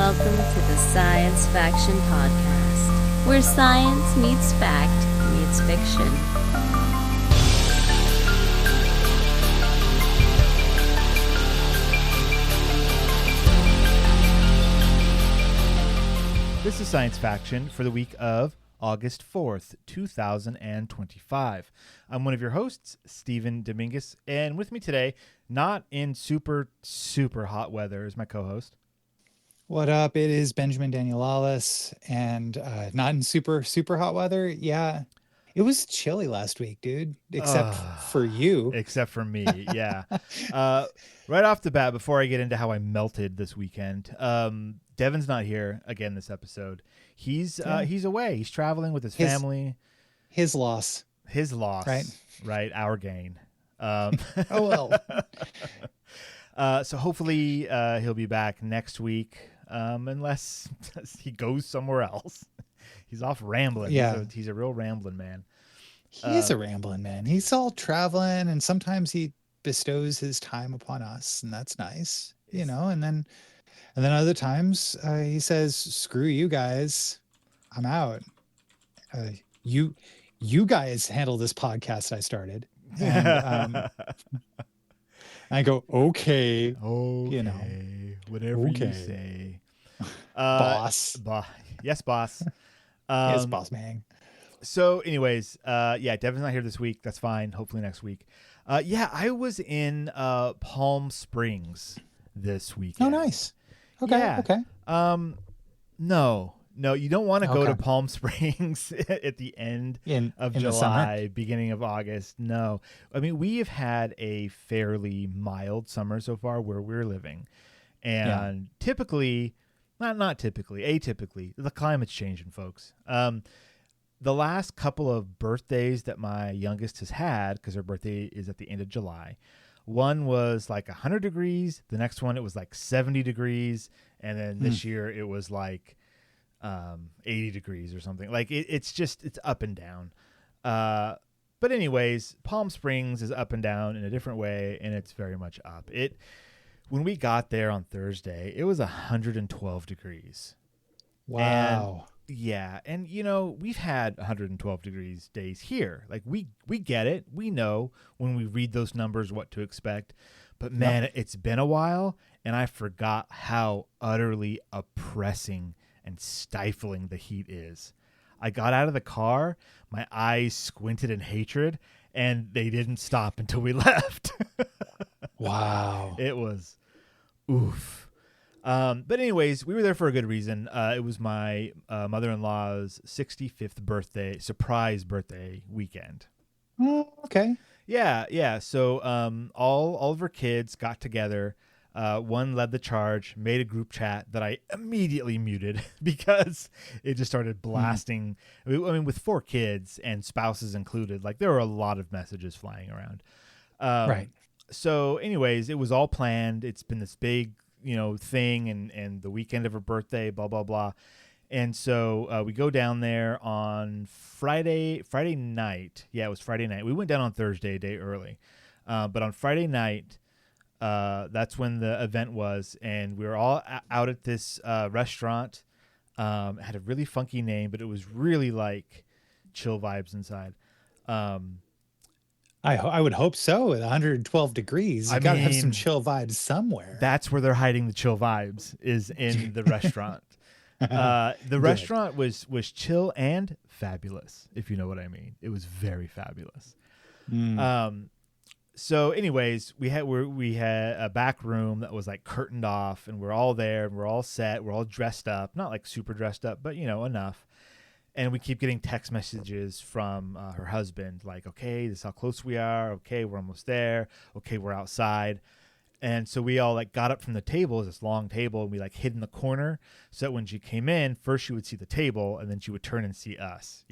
welcome to the Science Faction Podcast, where science meets fact meets fiction. This is Science Faction for the week of August 4th, 2025. I'm one of your hosts, Stephen Dominguez, and with me today, not in super hot weather, is my co-host. What up? It is Benjamin Danielalis, and not in super hot weather. Yeah, it was chilly last week, dude, except for you. Except for me, yeah. Right off the bat, before I get into how I melted this weekend, Devin's not here again this episode. He's away. He's traveling with his family. His loss. Right. Our gain. Oh well. So hopefully he'll be back next week, unless he goes somewhere else. He's off rambling. Yeah, he's a real rambling man. He is a rambling man. He's all traveling, and sometimes he bestows his time upon us, and that's nice, you know. And then other times he says, "Screw you guys, I'm out. You guys handle this podcast I started." And I go, okay, you know, whatever you say, boss. Yes, boss. Yes, boss man. So, anyways, Devin's not here this week. That's fine. Hopefully next week. I was in Palm Springs this weekend. Oh, nice. Okay. Yeah. Okay. No, you don't want to go to Palm Springs at the end of July, beginning of August. No. I mean, we have had a fairly mild summer so far where we're living. And atypically, the climate's changing, folks. The last couple of birthdays that my youngest has had, because her birthday is at the end of July, one was like 100 degrees. The next one, it was like 70 degrees. And then this year it was like 80 degrees or something. Like it's up and down. But anyways, Palm Springs is up and down in a different way, and it's very much up. When we got there on Thursday, it was 112 degrees. Wow. And you know, we've had 112 degrees days here. Like we get it. We know when we read those numbers what to expect. But man, it's been a while, and I forgot how utterly oppressing and stifling the heat is. I got out of the car, my eyes squinted in hatred, and they didn't stop until we left. Wow. It was oof. But anyways, we were there for a good reason. It was my mother-in-law's 65th surprise birthday weekend. Oh, okay. Yeah. So all of her kids got together. One led the charge, made a group chat that I immediately muted because it just started blasting. I mean, with 4 kids and spouses included, like there were a lot of messages flying around. Right. So anyways, it was all planned. It's been this big, thing and the weekend of her birthday, blah, blah, blah. And so we go down there on Friday night. Yeah, it was Friday night. We went down on Thursday, a day early. But on Friday night, that's when the event was, and we were all out at this restaurant. It had a really funky name, but it was really like chill vibes inside. I would hope so. At 112 degrees, you gotta have some chill vibes somewhere. That's where they're hiding the chill vibes, is in the restaurant. The restaurant was chill and fabulous, if you know what I mean. It was very fabulous. So anyways, we had a back room that was like curtained off, and we're all there, and we're all set, we're all dressed up, not like super dressed up, but enough. And we keep getting text messages from her husband, like, okay, this is how close we are. Okay, we're almost there. Okay, we're outside. And so we all like got up from the table, this long table, and we like hid in the corner so that when she came in, first she would see the table, and then she would turn and see us,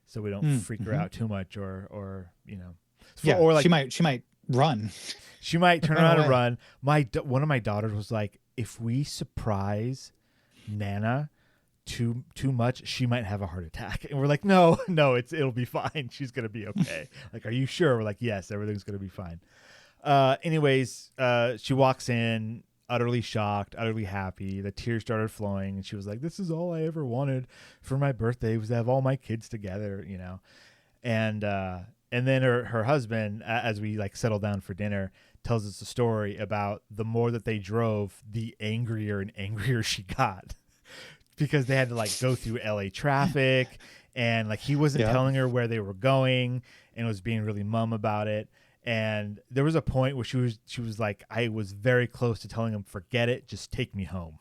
so we don't freak her out too much or. Or like she might run. She might turn around and run. One of my daughters was like, if we surprise Nana too much, she might have a heart attack. And we're like, no, it'll be fine. She's gonna be okay. Like, are you sure? We're like, yes, everything's gonna be fine. Anyways, she walks in. utterly shocked, utterly happy. The tears started flowing, and she was like, "This is all I ever wanted for my birthday, was to have all my kids together," you know. And then her husband, as we like settled down for dinner, tells us a story about the more that they drove, the angrier and angrier she got because they had to like go through LA traffic, and like he wasn't telling her where they were going and was being really mum about it. And there was a point where she was like, I was very close to telling him, forget it, just take me home.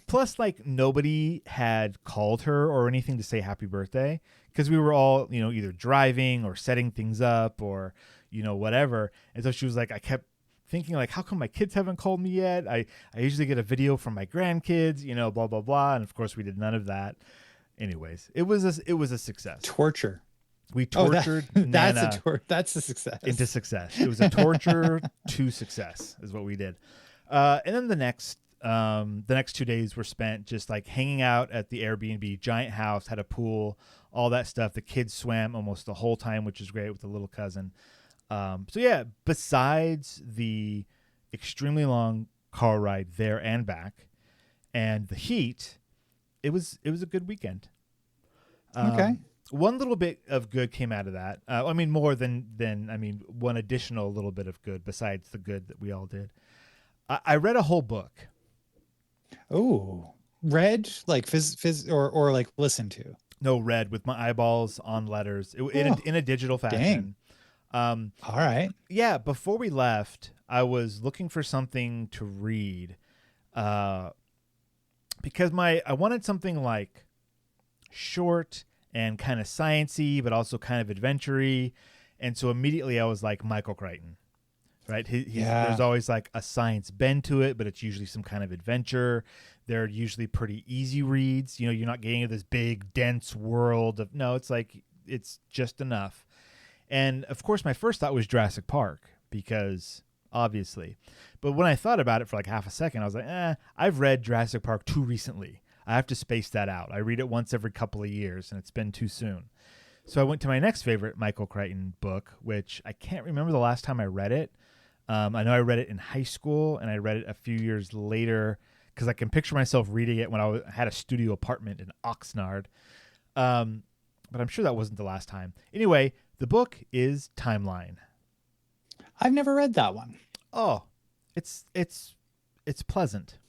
Plus, like, nobody had called her or anything to say happy birthday because we were all, you know, either driving or setting things up or, you know, whatever. And so she was like, I kept thinking, like, how come my kids haven't called me yet? I usually get a video from my grandkids, you know, blah, blah, blah. And of course, we did none of that. Anyways, it was a success. Torture. We tortured Nana that's a success. into success. It was a torture to success is what we did. And then the next 2 days were spent just like hanging out at the Airbnb, giant house, had a pool, all that stuff. The kids swam almost the whole time, which is great with the little cousin. So yeah, besides the extremely long car ride there and back and the heat, it was a good weekend. Okay. One little bit of good came out of that. I mean, more than one additional little bit of good besides the good that we all did. I read a whole book. Oh, read like or like listen to? No, read with my eyeballs on letters in a digital fashion. Dang. All right. Yeah. Before we left, I was looking for something to read, because I wanted something like short and kind of sciencey, but also kind of adventure-y. And so immediately I was like, Michael Crichton, right? There's always like a science bend to it, but it's usually some kind of adventure. They're usually pretty easy reads. You know, you're not getting into this big, dense world of, no, it's like, it's just enough. And of course, my first thought was Jurassic Park, because obviously, but when I thought about it for like half a second, I was like, I've read Jurassic Park too recently. I have to space that out. I read it once every couple of years, and it's been too soon. So I went to my next favorite Michael Crichton book, which I can't remember the last time I read it. I know I read it in high school, and I read it a few years later because I can picture myself reading it when I had a studio apartment in Oxnard. But I'm sure that wasn't the last time. Anyway, the book is Timeline. I've never read that one. Oh, it's pleasant.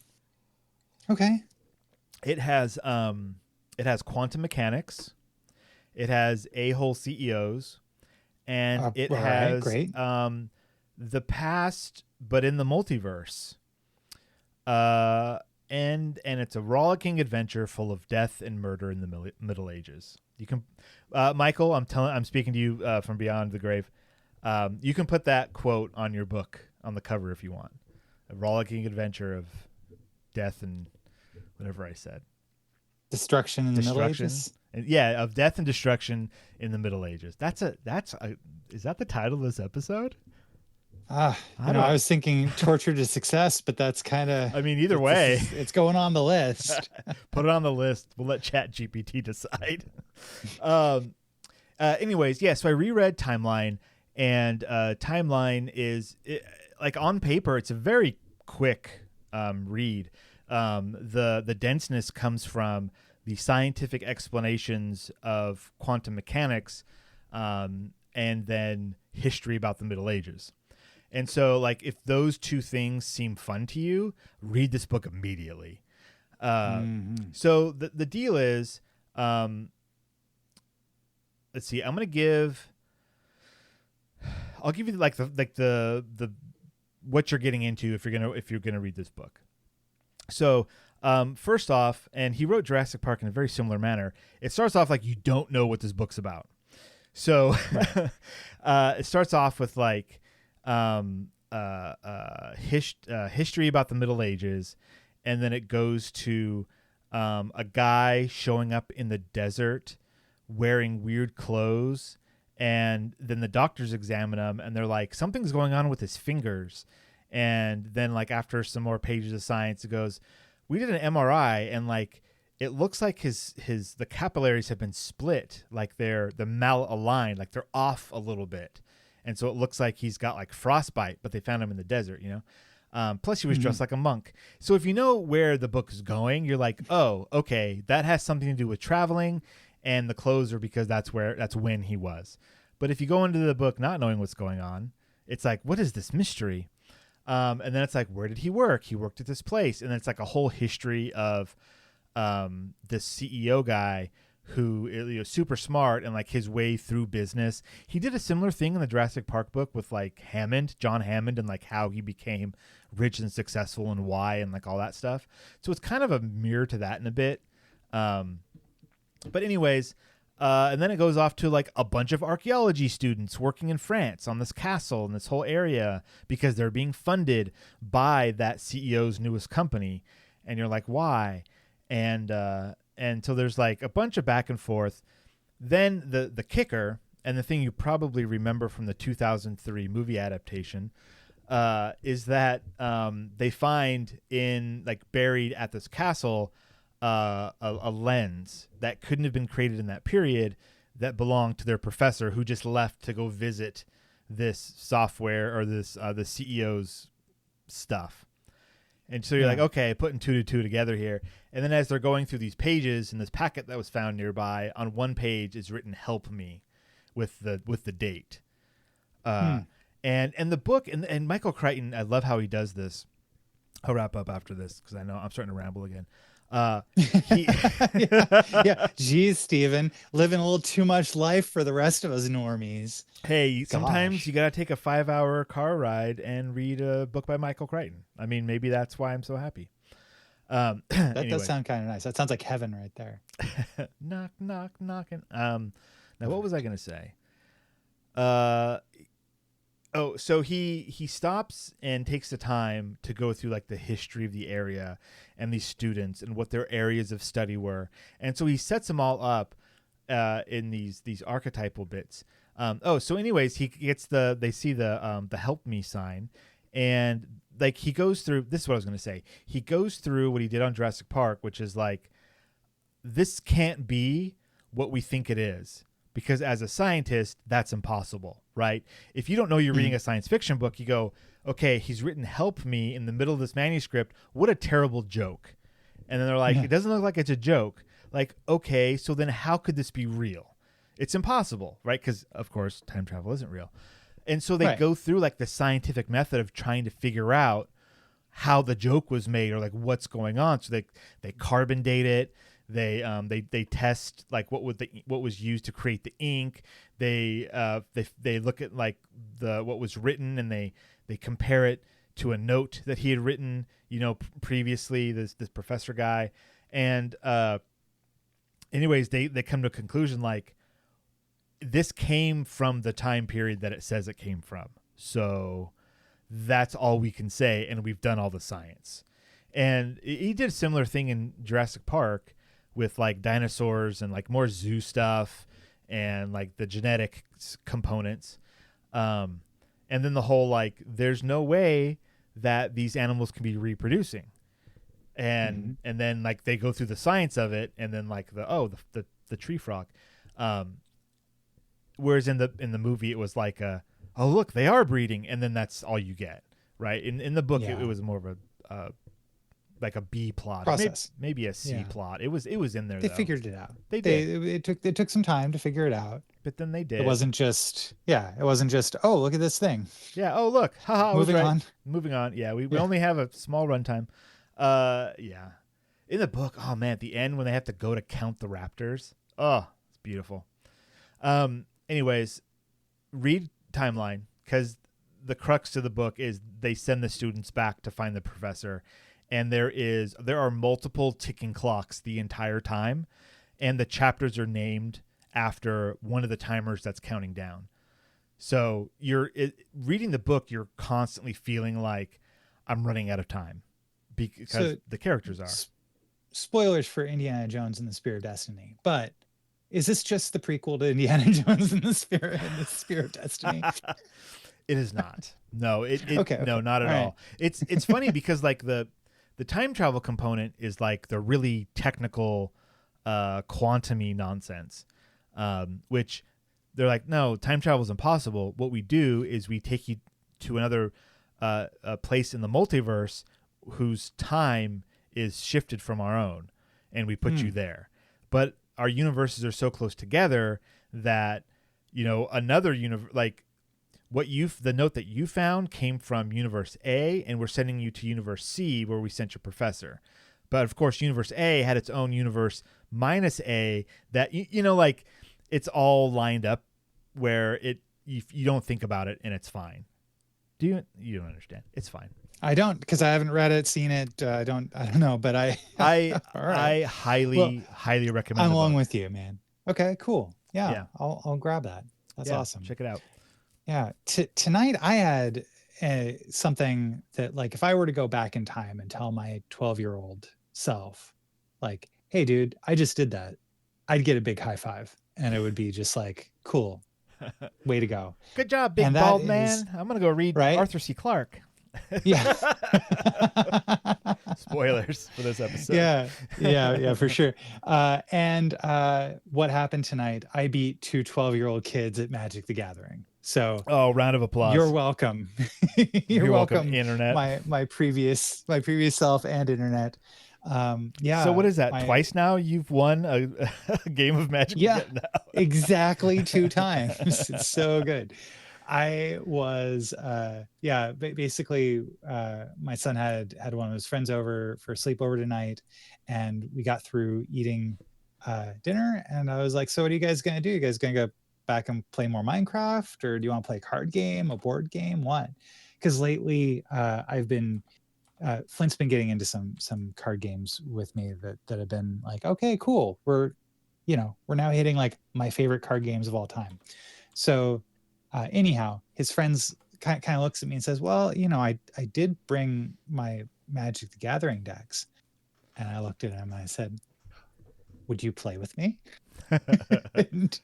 Okay. It has quantum mechanics. It has a-hole CEOs, and it has the past, but in the multiverse. And it's a rollicking adventure full of death and murder in the Middle Ages. You can, Michael, I'm speaking to you from beyond the grave. You can put that quote on your book on the cover if you want. A rollicking adventure of death and whatever I said. Destruction in the Middle Ages? Yeah, of death and destruction in the Middle Ages. Is that the title of this episode? I was thinking torture to success, but that's kind of... I mean, either way. It's going on the list. Put it on the list. We'll let ChatGPT decide. Anyways, yeah, so I reread Timeline, and Timeline is, like, on paper, it's a very quick read. The denseness comes from the scientific explanations of quantum mechanics, and then history about the Middle Ages. And so, like, if those two things seem fun to you, read this book immediately. So the deal is, let's see, I'll give you like the what you're getting into if you're gonna read this book. So first off, and he wrote Jurassic Park in a very similar manner. It starts off like you don't know what this book's about. So it starts off with like history about the Middle Ages, and then it goes to a guy showing up in the desert wearing weird clothes, and then the doctors examine him and they're like, something's going on with his fingers. And then, like, after some more pages of science, it goes, we did an MRI, and like it looks like the capillaries have been split, like they're malaligned, like they're off a little bit. And so it looks like he's got like frostbite, but they found him in the desert, you know? Plus, he was dressed like a monk. So if you know where the book is going, you're like, oh, okay, that has something to do with traveling, and the clothes are because that's when he was. But if you go into the book not knowing what's going on, it's like, what is this mystery? And then it's like, where did he work? He worked at this place. And then it's like a whole history of this CEO guy who is super smart and like his way through business. He did a similar thing in the Jurassic Park book with like John Hammond, and like how he became rich and successful and why and like all that stuff. So it's kind of a mirror to that in a bit. But anyways, and then it goes off to like a bunch of archaeology students working in France on this castle and this whole area because they're being funded by that CEO's newest company. And you're like, why? And so there's like a bunch of back and forth. Then the kicker, and the thing you probably remember from the 2003 movie adaptation, is that they find buried at this castle a lens that couldn't have been created in that period that belonged to their professor, who just left to go visit this software or this the CEO's stuff. And so you're like, okay, putting two to two together here. And then as they're going through these pages in this packet that was found nearby, on one page is written "Help me," with the date. And the book and Michael Crichton, I love how he does this. I'll wrap up after this because I know I'm starting to ramble again. Geez, Steven, living a little too much life for the rest of us normies. Hey, sometimes you got to take a 5-hour car ride and read a book by Michael Crichton. I mean, maybe that's why I'm so happy. That does sound kind of nice. That sounds like heaven right there. Knock, knock, knocking. Now what was I going to say? So he stops and takes the time to go through like the history of the area and these students and what their areas of study were. And so he sets them all up in these archetypal bits. So anyways, they see the "Help Me" sign, and like he goes through, this is what I was going to say. He goes through what he did on Jurassic Park, which is like, this can't be what we think it is. Because as a scientist, that's impossible, right? If you don't know you're reading a science fiction book, you go, okay, he's written "Help Me" in the middle of this manuscript. What a terrible joke. And then they're like, it doesn't look like it's a joke. Like, okay, so then how could this be real? It's impossible, right? Because, of course, time travel isn't real. And so they go through like the scientific method of trying to figure out how the joke was made or like what's going on. So they carbon date it. They test like what was used to create the ink. They look at like what was written, and they compare it to a note that he had written, previously, this professor guy. And anyways, they come to a conclusion like, this came from the time period that it says it came from. So that's all we can say, and we've done all the science. And he did a similar thing in Jurassic Park with like dinosaurs and like more zoo stuff and like the genetic components. And then the whole, like, there's no way that these animals can be reproducing. And then like they go through the science of it, and then like the tree frog. Whereas in the movie it was like oh look, they are breeding, and then that's all you get, right? In the book it was more of a like a B plot, maybe a C plot. It was in there. They figured it out. They did. It took some time to figure it out, but then they did. It wasn't just oh, look at this thing. Yeah. Oh look. Haha. Moving on. Yeah. We only have a small runtime. Yeah. In the book, oh man, at the end when they have to go to count the raptors, oh, it's beautiful. Anyways, read timeline, because the crux of the book is they send the students back to find the professor. And there are multiple ticking clocks the entire time, and the chapters are named after one of the timers that's counting down. So reading the book, you're constantly feeling like I'm running out of time because the characters are. Spoilers for Indiana Jones and the Spear of Destiny, but is this just the prequel to Indiana Jones and the Spear of Destiny? It is not. No, okay. No, not at all. It's funny because like the time travel component is like the really technical quantum-y nonsense, which they're like, no, time travel is impossible. What we do is we take you to another a place in the multiverse whose time is shifted from our own, and we put you there. But our universes are so close together that, you know, another universe, like the note that you found came from universe A, and we're sending you to universe C where we sent your professor. But of course, universe A had its own universe minus A that, you know, like it's all lined up where you don't think about it and it's fine. You don't understand. It's fine. I don't, because I haven't read it, seen it. I don't know, but I all right. I highly recommend. I'm the along book. with you, man. Okay, cool. Yeah, Yeah. I'll grab that. That's awesome. Check it out. Yeah. Tonight I had something that, like, if I were to go back in time and tell my 12-year-old self, like, hey, dude, I just did that, I'd get a big high five, and it would be just like, cool, way to go. Good job, big bald man. I'm gonna go read Arthur C. Clarke. Yeah. Spoilers for this episode. Yeah, for sure. And what happened tonight? I beat 2 12-year-old kids at Magic the Gathering. So, round of applause. You're welcome. You're welcome, internet. My previous self and internet. Yeah. So what is that? Twice now you've won a game of Magic? Yeah, exactly 2 times. It's so good. I was, basically, my son had one of his friends over for a sleepover tonight, and we got through eating dinner, and I was like, so what are you guys going to do? You guys going to go back and play more Minecraft, or do you want to play a card game, a board game? What? Because lately I've been, Flint's been getting into some card games with me that have been like, okay, cool. We're now hitting like my favorite card games of all time. So anyhow, his friends kind of looks at me and says, well, I did bring my Magic the Gathering decks. And I looked at him and I said, would you play with me? And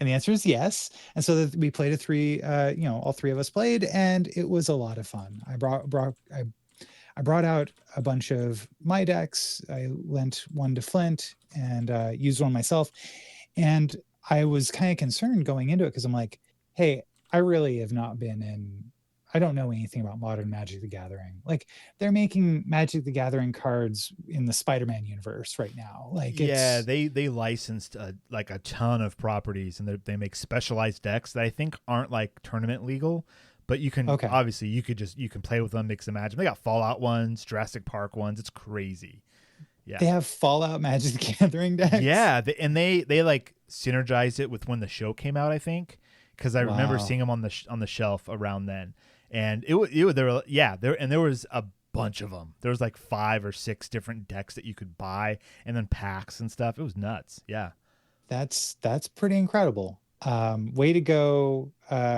the answer is yes. And so that we played all 3 of us played, and it was a lot of fun. I brought out a bunch of my decks. I lent one to Flint and used one myself. And I was kind of concerned going into it because I'm like, hey, I really have not I don't know anything about modern Magic the Gathering. Like, they're making Magic the Gathering cards in the Spider-Man universe right now. Like, they licensed like a ton of properties, and they make specialized decks that I think aren't like tournament legal, but you can obviously you can play with them, mix and match. They got Fallout ones, Jurassic Park ones. It's crazy. Yeah, they have Fallout Magic the Gathering decks. Yeah, they like synergized it with when the show came out, I think, because I remember seeing them on the shelf around then. And there was a bunch of them. There was like 5 or 6 different decks that you could buy, and then packs and stuff. It was nuts. Yeah, that's pretty incredible. Way to go,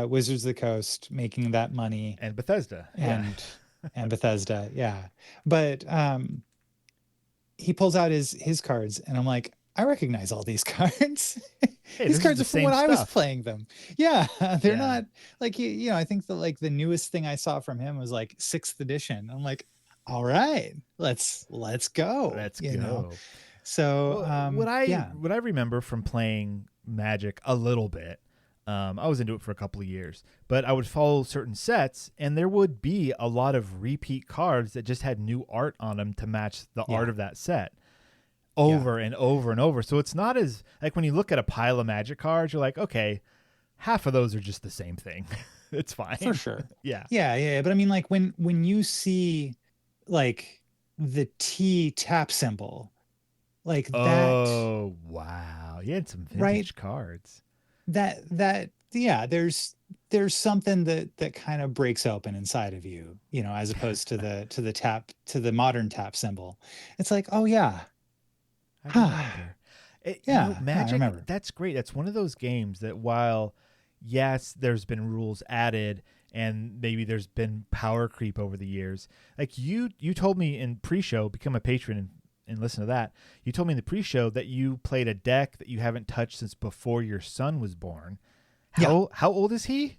Wizards of the Coast, making that money, and Bethesda, and Bethesda, yeah. But he pulls out his cards, and I'm like, I recognize all these cards. Hey, these cards are from when I was playing them. Yeah, they're not like I think the newest thing I saw from him was like 6th edition. I'm like, all right, let's go. Let's go. So what I remember from playing Magic a little bit, I was into it for a couple of years, but I would follow certain sets, and there would be a lot of repeat cards that just had new art on them to match the art of that set. Over and over and over. So it's not as like when you look at a pile of Magic cards, you're like, okay, half of those are just the same thing. It's fine. For sure. Yeah. But I mean, like when you see like the T tap symbol, like that. Oh, wow. You had some vintage cards. There's something that kind of breaks open inside of you, as opposed to the modern tap symbol. It's like, oh yeah. Magic, that's great. That's one of those games that while, yes, there's been rules added and maybe there's been power creep over the years. Like you told me in pre-show, become a patron and listen to that. You told me in the pre-show that you played a deck that you haven't touched since before your son was born. How old is he?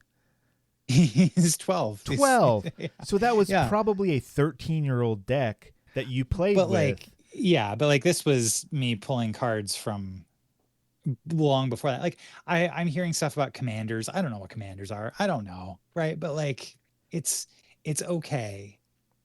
He's 12. 12. So that was probably a 13-year-old deck that you played with. But like this was me pulling cards from long before that. Like I'm hearing stuff about commanders. I don't know what commanders are. I don't know. Right. But like it's it's okay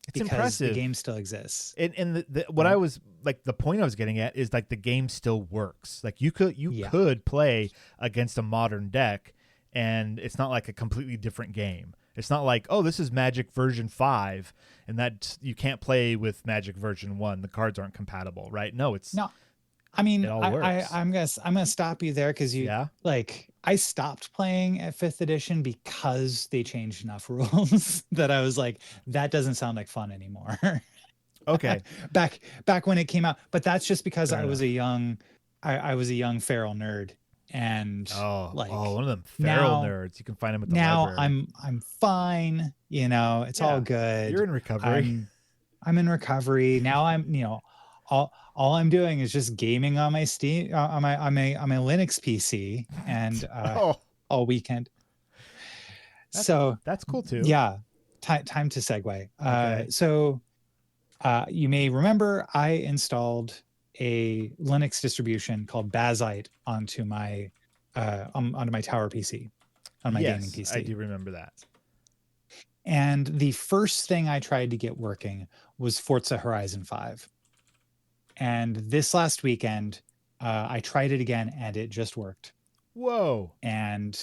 It's because the impressive. game still exists. And what Right? I was like, the point I was getting at is like the game still works. Like you Yeah. could play against a modern deck, and it's not like a completely different game. It's not like, oh, this is Magic version 5, and that you can't play with Magic version 1. The cards aren't compatible, right? No, No, I mean, it all works. I'm gonna stop you there because you Yeah. like I stopped playing at 5th edition because they changed enough rules that I was like, that doesn't sound like fun anymore. Okay. back when it came out. But that's just because Fair I was enough. a young I was a young feral nerd. And Oh, like one of them feral now nerds. You can find them at the now library. I'm fine, you know, it's all Yeah. You're good. in recovery. I'm in recovery. Now I'm, you know, all I'm doing is just gaming on my Steam on my Linux PC and Oh, all weekend. that So that's cool too. yeah, time to segue. Okay. So you may remember I installed a Linux distribution called Bazite onto my tower PC, on my gaming Yes, I PC. do remember that. And the first thing I tried to get working was Forza Horizon 5. And this last weekend, I tried it again and it just worked. Whoa. And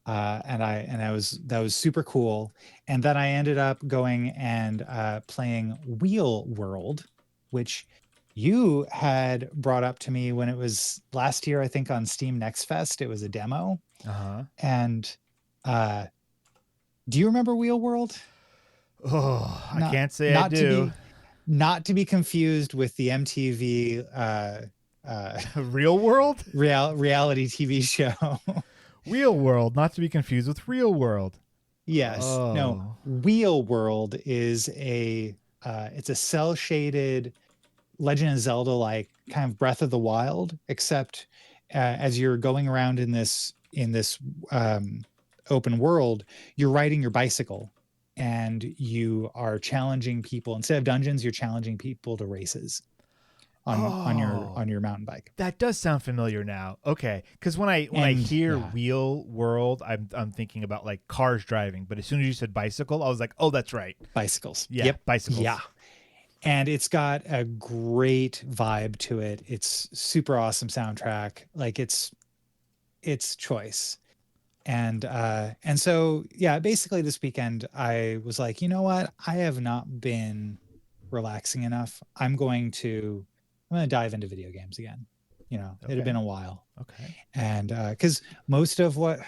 that was super cool. And then I ended up going and playing Wheel World, which you had brought up to me when it was last year, I think on Steam Next Fest. It was a demo. Uh-huh. And do you remember Wheel World? Oh, I Not can't say I not to do. be not to be confused with the MTV Real World? reality TV show. Real World, not to be confused with Real World. Yes. No, Oh. Wheel World is it's a cell shaded Legend of Zelda like kind of Breath of the Wild, except as you're going around in this open world, you're riding your bicycle and you are challenging people. Instead of dungeons, you're challenging people to races Oh. on your mountain bike. That does sound familiar now. Okay, because when I And hear yeah, Wheel World, I'm thinking about like cars driving. But as soon as you said bicycle, I was like, oh, that's right. bicycles. Yeah, Yep. bicycles. Yeah. And it's got a great vibe to it. It's super awesome soundtrack. Like it's choice. And so yeah, basically this weekend I was like, you know what? I have not been relaxing enough. I'm going to dive into video games again. You know, it had been a while. Okay. And because most of what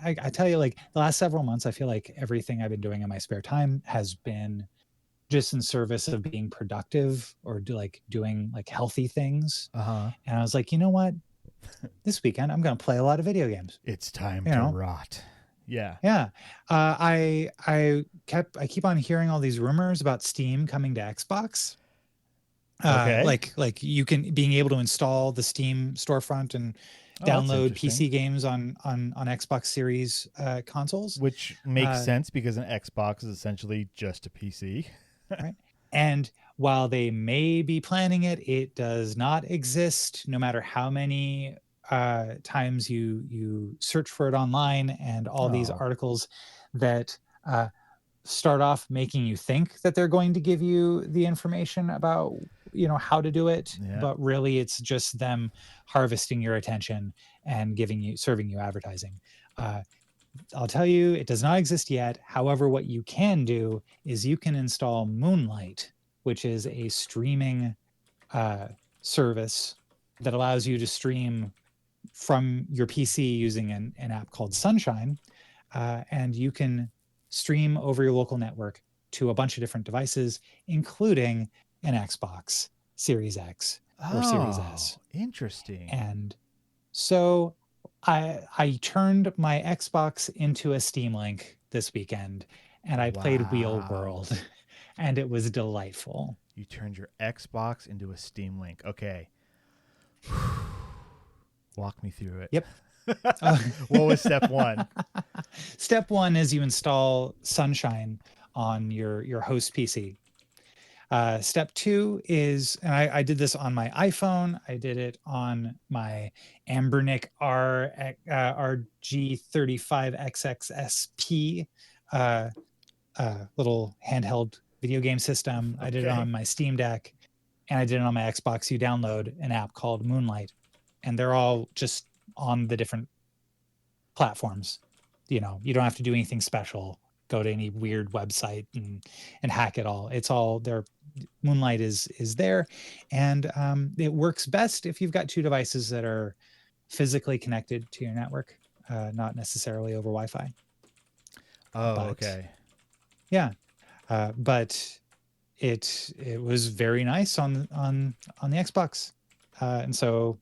I tell you, like the last several months, I feel like everything I've been doing in my spare time has been just in service of being productive or doing like healthy things. Uh-huh. And I was like, you know what? This weekend I'm going to play a lot of video games. It's time You to know? rot. Yeah. Yeah. I keep on hearing all these rumors about Steam coming to Xbox. Okay. Like you can being able to install the Steam storefront and that's download interesting. PC games on Xbox Series consoles. Which makes sense because an Xbox is essentially just a PC. Right. And while they may be planning it, it does not exist, no matter how many times you search for it online, and all these Oh. articles that start off making you think that they're going to give you the information about, you know, how to do it, Yeah. but really it's just them harvesting your attention and serving you advertising. I'll tell you, it does not exist yet. However, what you can do is you can install Moonlight, which is a streaming service that allows you to stream from your PC using an app called Sunshine. And you can stream over your local network to a bunch of different devices, including an Xbox Series X or Series S. Interesting. And so I turned my Xbox into a Steam Link this weekend, and I played Wheel World, and it was delightful. You turned your Xbox into a Steam Link. Okay. Walk me through it. Yep. What was step one? Step one is you install Sunshine on your host PC. Step two is, and I did this on my iPhone. I did it on my Ambernic RG35XXSP little handheld video game system. I did it Okay. on my Steam Deck, and I did it on my Xbox. You download an app called Moonlight, and they're all just on the different platforms. You don't have to do anything special. Go to any weird website and hack it all. It's all there. Moonlight is there, and it works best if you've got two devices that are physically connected to your network, not necessarily over Wi-Fi. Oh, But, okay. Yeah, but it was very nice on the Xbox, and so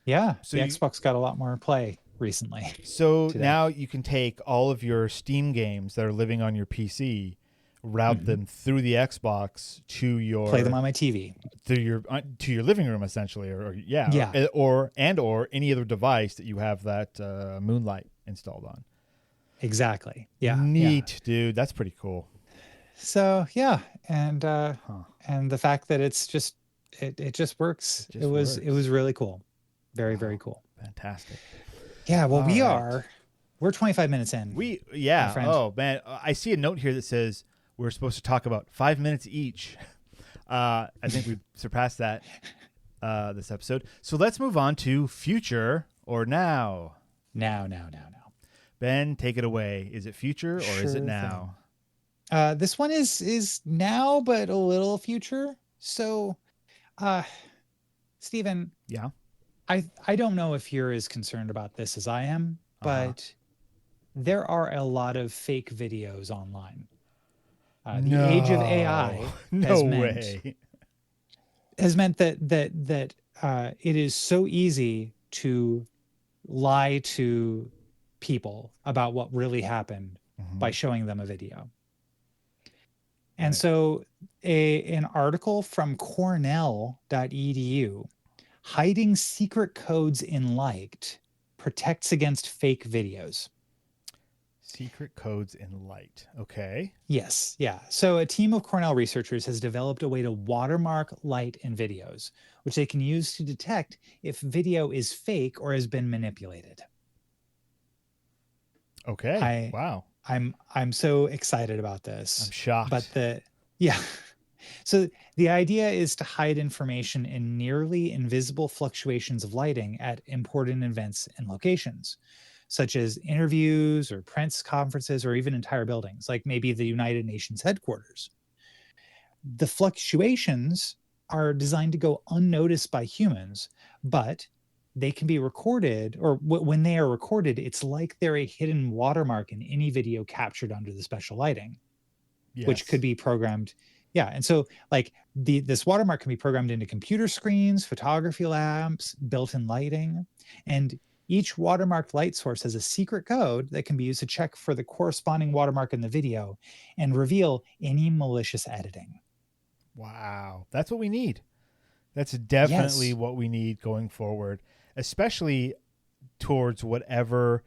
yeah, So the you, Xbox got a lot more play recently. so today. now you can take all of your Steam games that are living on your PC, route Mhm. them through the Xbox to your Play them on my TV. to your living room essentially, or Yeah. or any other device that you have that Moonlight installed on. Exactly. Yeah. Neat, dude. That's pretty cool. So yeah, and Huh. and the fact that it's just it just works. Just It was works. really cool. Very, Wow. very cool. Fantastic. Yeah, well, All right. we're 25 minutes in. my friend. Oh man, I see a note here that says we're supposed to talk about 5 minutes each. I think we've surpassed that this episode. So let's move on to future or now. Now. Ben, take it away. Is it future or is Sure it now? This one is now, but a little future. So, Stephen, Yeah. I don't know if you're as concerned about this as I am, but there are a lot of fake videos online. The age of AI No way. has meant that it is so easy to lie to people about what really happened by showing them a video. And Right. so an article from cornell.edu, hiding secret codes in Liked protects against fake videos. Secret codes in light. Okay. Yes, yeah. So a team of Cornell researchers has developed a way to watermark light in videos, which they can use to detect if video is fake or has been manipulated. Okay. Wow. I'm so excited about this. I'm shocked. But so the idea is to hide information in nearly invisible fluctuations of lighting at important events and locations, such as interviews or press conferences or even entire buildings, like maybe the United Nations headquarters. The fluctuations are designed to go unnoticed by humans, but they can be recorded, or when they are recorded, it's like they're a hidden watermark in any video captured under the special lighting, which could be programmed. Yeah. And so like this watermark can be programmed into computer screens, photography lamps, built-in lighting, and each watermarked light source has a secret code that can be used to check for the corresponding watermark in the video and reveal any malicious editing. Wow. That's what we need. That's definitely Yes. what we need going forward, especially towards whatever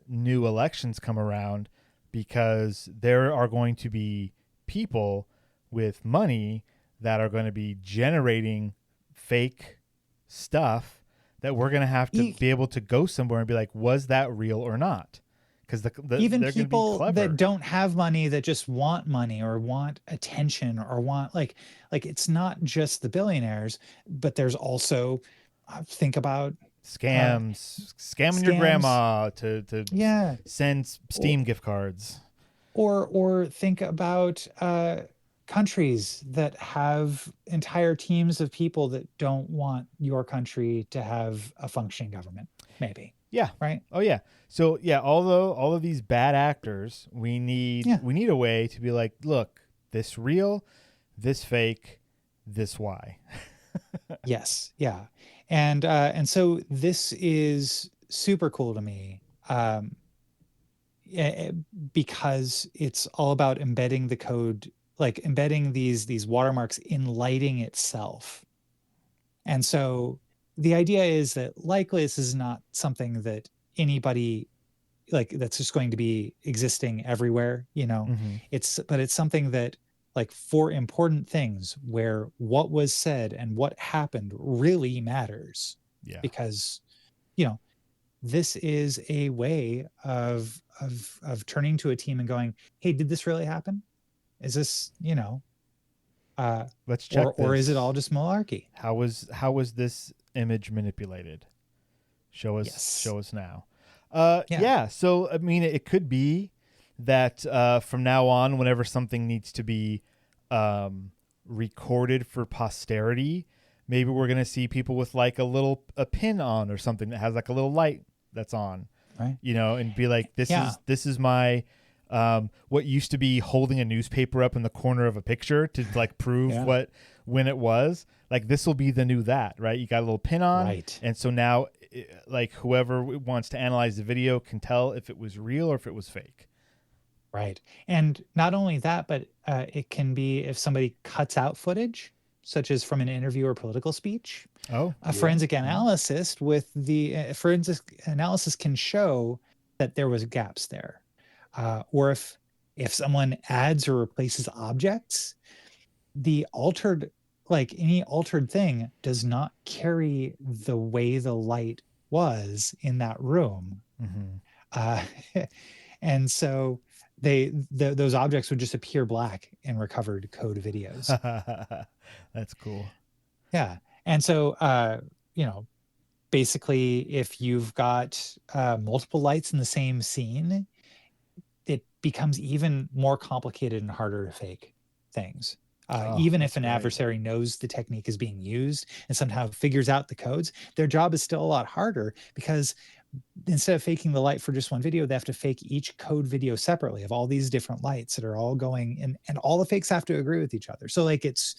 new elections come around, because there are going to be people with money that are going to be generating fake stuff that we're going to have to be able to go somewhere and be like, was that real or not? Because even they're people gonna be that clever. don't have money, that just want money or want attention or want like it's not just the billionaires, but there's also think about scamming your scams. grandma to Yeah. send Steam gift cards. Or think about countries that have entire teams of people that don't want your country to have a functioning government, maybe. Yeah. Right. Oh yeah. So yeah, although all of these bad actors, we need a way to be like, look, this real, this fake, this why. Yes. Yeah. And so this is super cool to me. Because it's all about embedding the code, like embedding these watermarks in lighting itself. And so the idea is that likely this is not something that anybody like that's just going to be existing everywhere, but it's something that like for important things where what was said and what happened really matters. Yeah. Because this is a way of turning to a team and going, hey, did this really happen? Is this, Let's check or is it this. all just malarkey? How was this image manipulated? Show Yes. us now. Yeah. Yeah. So I mean, it could be that from now on, whenever something needs to be recorded for posterity, maybe we're gonna see people with like a pin on or something that has like a little light that's on, Right. and be like, Yeah. this is my what used to be holding a newspaper up in the corner of a picture to like prove Yeah. when it was. Like this will be the new that, right? You got a little pin on, Right. and so now like whoever wants to analyze the video can tell if it was real or if it was fake. Right. And not only that, but it can be if somebody cuts out footage, such as from an interview or political speech. Oh, A forensic analyst with the forensic analysis can show that there was gaps there. Or if someone adds or replaces objects, the altered, like any altered thing, does not carry the way the light was in that room. Mm-hmm. Uh, and so those objects would just appear black in recovered code videos. That's cool. Yeah. And so, basically, if you've got multiple lights in the same scene, it becomes even more complicated and harder to fake things. Even if an adversary knows the technique is being used and somehow figures out the codes, their job is still a lot harder, because instead of faking the light for just one video, they have to fake each code video separately of all these different lights that are all going, and all the fakes have to agree with each other. So like it's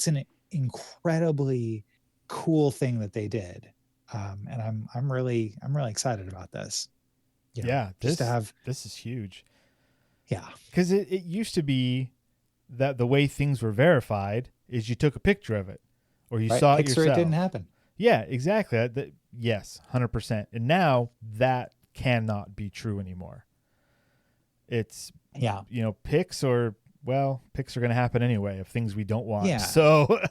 an incredibly cool thing that they did. And I'm really excited about this. Just to have this is huge. Yeah. Because it used to be that the way things were verified is you took a picture of it or you saw it yourself. It didn't happen. Yeah, exactly. Yes, 100%. And now that cannot be true anymore. It's, pics are going to happen anyway of things we don't want. Yeah. So,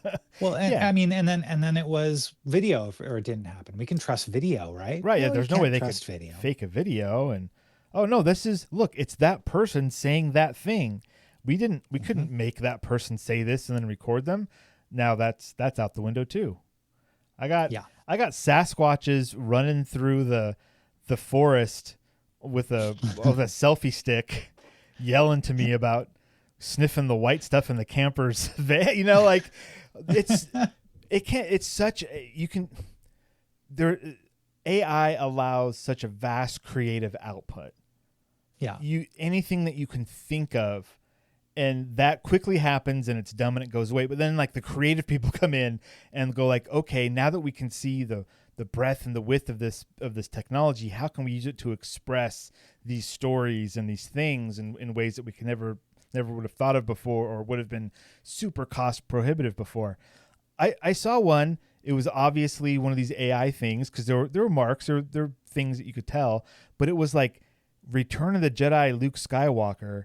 well, I mean, and then it was video, or it didn't happen. We can trust video, right? Right. Yeah. There's no way they could video. Fake a video and, oh no, look, it's that person saying that thing. We couldn't make that person say this and then record them. Now that's out the window too. I got Sasquatches running through the forest with a selfie stick, yelling to me about sniffing the white stuff in the camper's van. AI allows such a vast creative output. Yeah. Anything that you can think of, and that quickly happens and it's dumb and it goes away. But then like the creative people come in and go like, okay, now that we can see the breadth and the width of this technology, how can we use it to express these stories and these things in ways that we can never would have thought of before, or would have been super cost prohibitive before. I saw one. It was obviously one of these AI things, because there were marks, there were things that you could tell, but it was like Return of the Jedi Luke Skywalker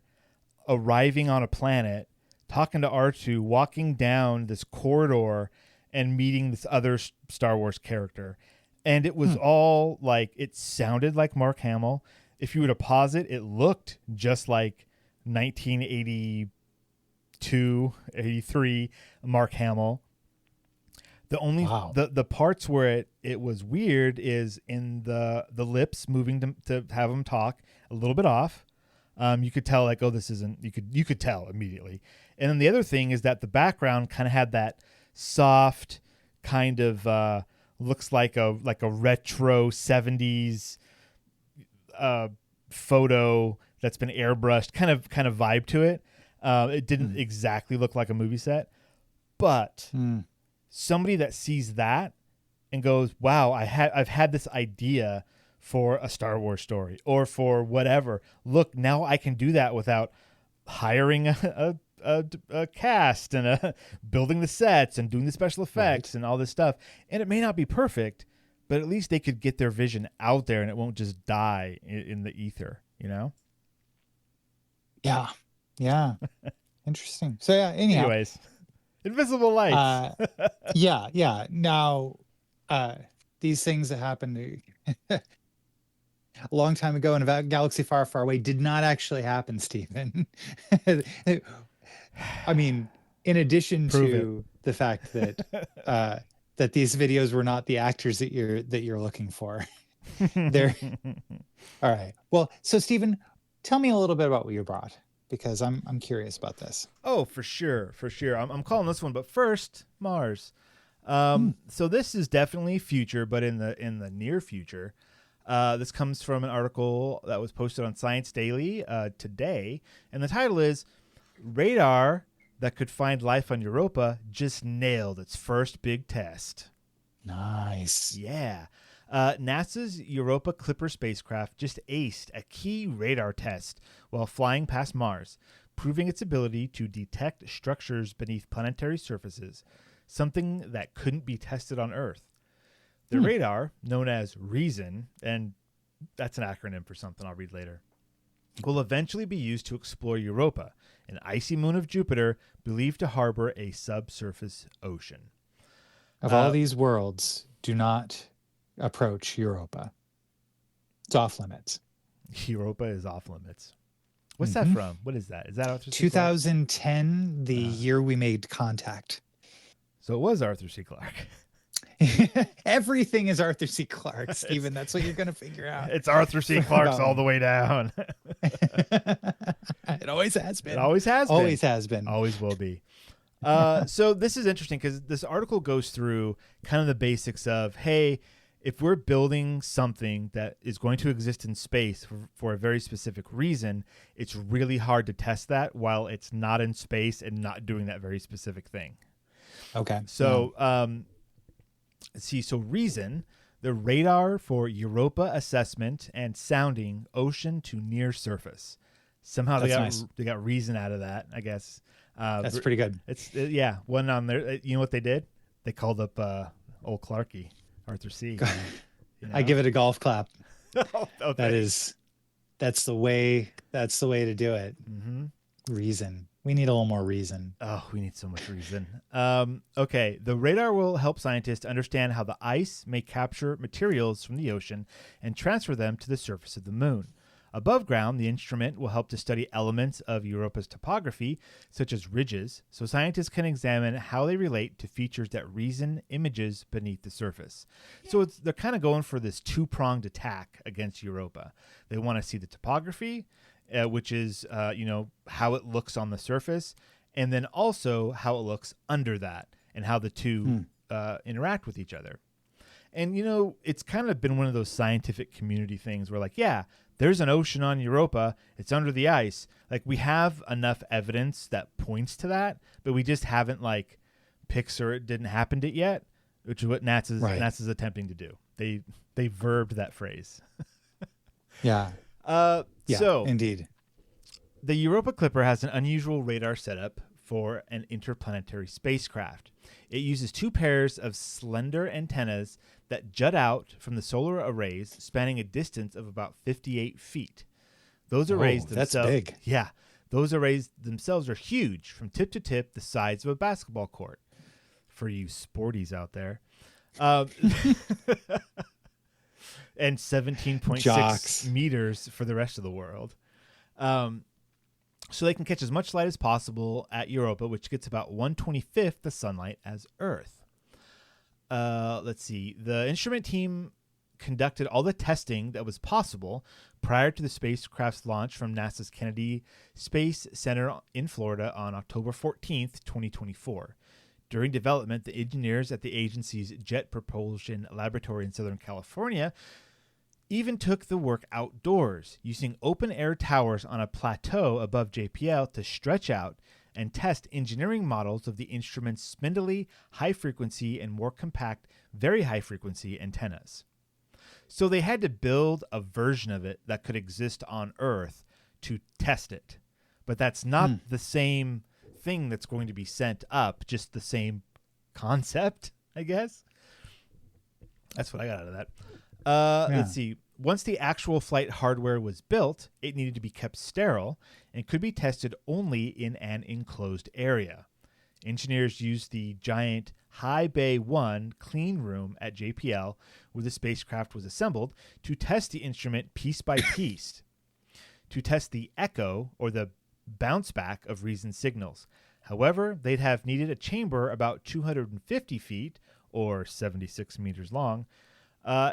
arriving on a planet, talking to R2, walking down this corridor and meeting this other Star Wars character. And it was all like, it sounded like Mark Hamill. If you were to pause it, it looked just like 1982, 83 Mark Hamill. The only the parts where it was weird is in the lips moving to have him talk a little bit off. You could tell like, oh, this isn't, you could tell immediately. And then the other thing is that the background kind of had that soft kind of looks like a retro 70s photo that's been airbrushed kind of vibe to it. It didn't exactly look like a movie set, but somebody that sees that and goes, wow, I've had this idea for a Star Wars story or for whatever. Look, now I can do that without hiring a cast and building the sets and doing the special effects and all this stuff. And it may not be perfect, but at least they could get their vision out there and it won't just die in the ether, Yeah. Interesting. So yeah, anyways, invisible lights. Yeah. Now, these things that happen to a long time ago in a galaxy far, far away did not actually happen, Stephen. I mean, in addition Prove it. to the fact that that these videos were not the actors that you're looking for. They're all right. Well, so Stephen, tell me a little bit about what you brought, because I'm curious about this. Oh, for sure, for sure. I'm calling this one, but first, Mars. Hmm. So this is definitely future, but in the near future. This comes from an article that was posted on Science Daily today, and the title is "Radar that could find life on Europa just nailed its first big test." Nice. Yeah. NASA's Europa Clipper spacecraft just aced a key radar test while flying past Mars, proving its ability to detect structures beneath planetary surfaces, something that couldn't be tested on Earth. The radar, known as REASON, and that's an acronym for something I'll read later, will eventually be used to explore Europa, an icy moon of Jupiter believed to harbor a subsurface ocean. Of all these worlds, do not approach Europa. It's off limits. Europa is off limits. What's that from? What is that? Is that Arthur C. Clarke? 2010, the year we made contact. So it was Arthur C. Clarke. Everything is Arthur C. Clarke, Stephen. That's what you're going to figure out. It's Arthur C. Clarke's all the way down. It always has been. It always has been. Always has been. Always will be. So this is interesting because this article goes through kind of the basics of, hey, if we're building something that is going to exist in space for a very specific reason, it's really hard to test that while it's not in space and not doing that very specific thing. Okay. So, so REASON, the radar for Europa assessment and sounding ocean to near surface. Somehow they got REASON out of that, I guess. That's pretty good. It's one on there. You know what they did? They called up old Clarky, Arthur C. You know? I give it a golf clap. Okay. That's the way to do it. Mm-hmm. REASON. We need a little more reason. Oh, we need so much reason. Okay, the radar will help scientists understand how the ice may capture materials from the ocean and transfer them to the surface of the moon. Above ground, the instrument will help to study elements of Europa's topography, such as ridges, so scientists can examine how they relate to features that REASON images beneath the surface. So they're kind of going for this two-pronged attack against Europa. They want to see the topography, which is how it looks on the surface, and then also how it looks under that and how the two interact with each other. And it's kind of been one of those scientific community things where, like, yeah, there's an ocean on Europa, it's under the ice. Like, we have enough evidence that points to that, but we just haven't picked or it didn't happen it yet, which is what NASA's attempting to do. They verbed that phrase. Yeah. So indeed, the Europa Clipper has an unusual radar setup for an interplanetary spacecraft. It uses two pairs of slender antennas that jut out from the solar arrays, spanning a distance of about 58 feet. Those arrays themselves, that's big. Yeah, those arrays themselves are huge, from tip to tip, the size of a basketball court. For you sporties out there. And 17.6 meters for the rest of the world. So they can catch as much light as possible at Europa, which gets about 1/25 the sunlight as Earth. Let's see. The instrument team conducted all the testing that was possible prior to the spacecraft's launch from NASA's Kennedy Space Center in Florida on October 14th, 2024. During development, the engineers at the agency's Jet Propulsion Laboratory in Southern California even took the work outdoors, using open-air towers on a plateau above JPL to stretch out and test engineering models of the instrument's spindly, high-frequency, and more compact, very high-frequency antennas. So they had to build a version of it that could exist on Earth to test it. But that's not the same thing that's going to be sent up, just the same concept, I guess. That's what I got out of that. Let's see. Once the actual flight hardware was built, it needed to be kept sterile and could be tested only in an enclosed area. engineers used the giant High Bay 1 clean room at JPL, where the spacecraft was assembled, to test the instrument piece by piece, to test the echo, or the bounce back of reason signals. However, they'd have needed a chamber about 250 feet, or 76 meters long,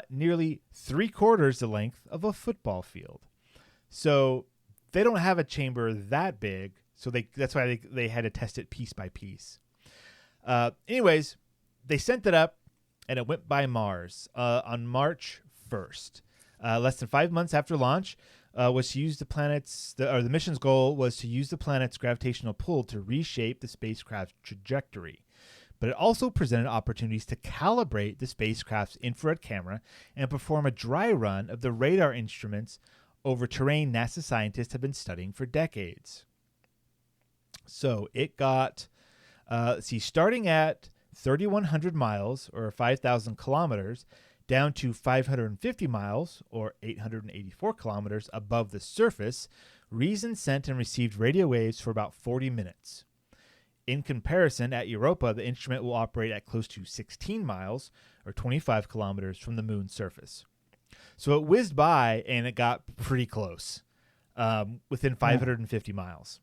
nearly 3/4 the length of a football field. So they don't have a chamber that big, so that's why they had to test it piece by piece. Anyways, they sent it up, and it went by Mars on March 1st. Less than 5 months after launch, was to use the mission's goal was to use the planet's gravitational pull to reshape the spacecraft's trajectory. But it also presented opportunities to calibrate the spacecraft's infrared camera and perform a dry run of the radar instruments over terrain NASA scientists have been studying for decades. So it got, starting at 3,100 miles, or 5,000 kilometers, down to 550 miles, or 884 kilometers above the surface, Reason sent and received radio waves for about 40 minutes. In comparison, at Europa, the instrument will operate at close to 16 miles, or 25 kilometers from the moon's surface. So it whizzed by, and it got pretty close, within 550 miles.